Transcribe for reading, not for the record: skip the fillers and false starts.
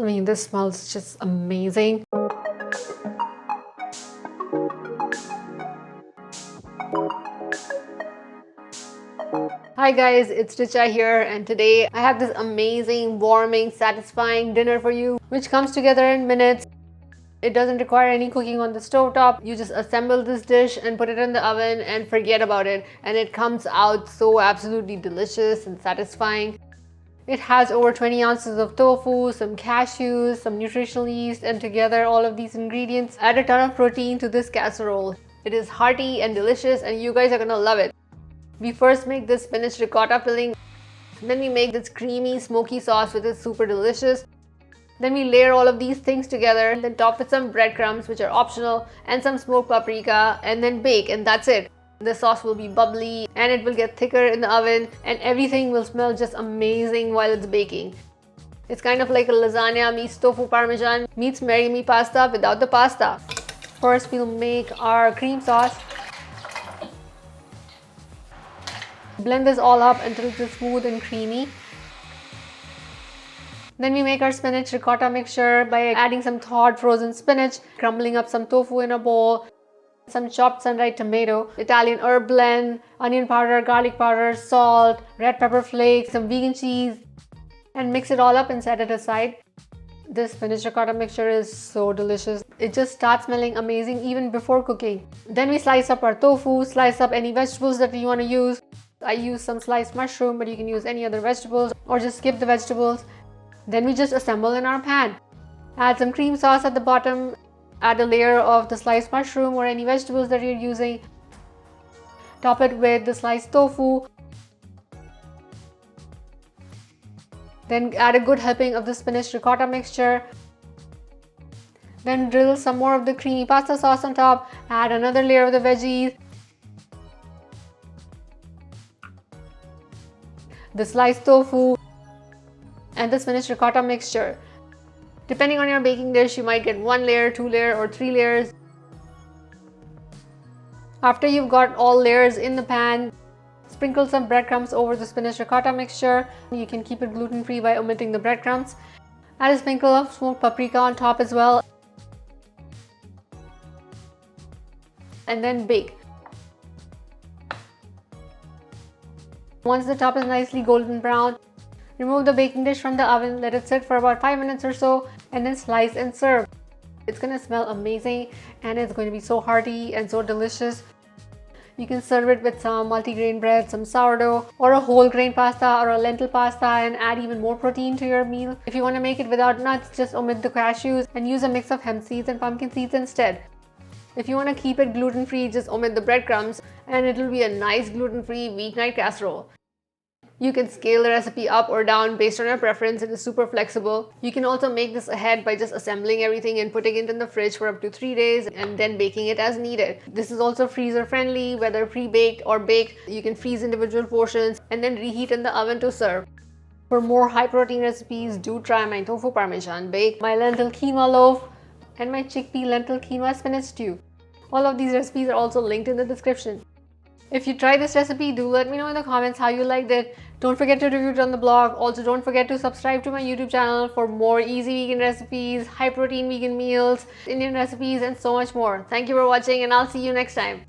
mean, this smells just amazing. Hi guys, it's Richa here, and today I have this amazing, warming, satisfying dinner for you, which comes together in minutes. It doesn't require any cooking on the stovetop. You just assemble this dish and put it in the oven and forget about it, and it comes out so absolutely delicious and satisfying. It has over 20 ounces of tofu, some cashews, some nutritional yeast, and together all of these ingredients add a ton of protein to this casserole. It is hearty and delicious, and you guys are gonna love it. We first make this spinach ricotta filling, then we make this creamy smoky sauce which is super delicious. Then we layer all of these things together, then top with some breadcrumbs which are optional and some smoked paprika, and then bake, and that's it. The sauce will be bubbly and it will get thicker in the oven, and everything will smell just amazing while it's baking. It's kind of like a lasagna meets tofu parmesan meets Mary Me pasta without the pasta. First we'll make our cream sauce. Blend this all up until it's smooth and creamy. Then we make our spinach ricotta mixture by adding some thawed frozen spinach, crumbling up some tofu in a bowl, some chopped sun-dried tomato, Italian herb blend, onion powder, garlic powder, salt, red pepper flakes, some vegan cheese, and mix it all up and set it aside. This spinach ricotta mixture is so delicious. It just starts smelling amazing even before cooking. Then we slice up our tofu, slice up any vegetables that you want to use. I use some sliced mushroom, but you can use any other vegetables or just skip the vegetables. Then we just assemble in our pan. Add some cream sauce at the bottom. Add a layer of the sliced mushroom or any vegetables that you're using. Top it with the sliced tofu. Then add a good helping of the spinach ricotta mixture. Then drizzle some more of the creamy pasta sauce on top. Add another layer of the veggies. The sliced tofu and the spinach ricotta mixture. Depending on your baking dish, you might get 1 layer, 2 layer, or 3 layers. After you've got all layers in the pan, sprinkle some breadcrumbs over the spinach ricotta mixture. You can keep it gluten-free by omitting the breadcrumbs. Add a sprinkle of smoked paprika on top as well. And then bake. Once the top is nicely golden brown, remove the baking dish from the oven, let it sit for about 5 minutes or so, and then slice and serve. It's gonna smell amazing and it's going to be so hearty and so delicious. You can serve it with some multigrain bread, some sourdough, or a whole grain pasta or a lentil pasta, and add even more protein to your meal. If you want to make it without nuts, just omit the cashews and use a mix of hemp seeds and pumpkin seeds instead. If you want to keep it gluten-free, just omit the breadcrumbs and it'll be a nice gluten-free weeknight casserole. You can scale the recipe up or down based on your preference. It is super flexible. You can also make this ahead by just assembling everything and putting it in the fridge for up to 3 days and then baking it as needed. This is also freezer friendly, whether pre-baked or baked. You can freeze individual portions and then reheat in the oven to serve. For more high protein recipes, do try my tofu parmesan bake, my lentil quinoa loaf, and my chickpea lentil quinoa spinach stew. All of these recipes are also linked in the description. If you try this recipe, do let me know in the comments how you liked it. Don't forget to review it on the blog. Also, don't forget to subscribe to my YouTube channel for more easy vegan recipes, high protein vegan meals, Indian recipes, and so much more. Thank you for watching, and I'll see you next time.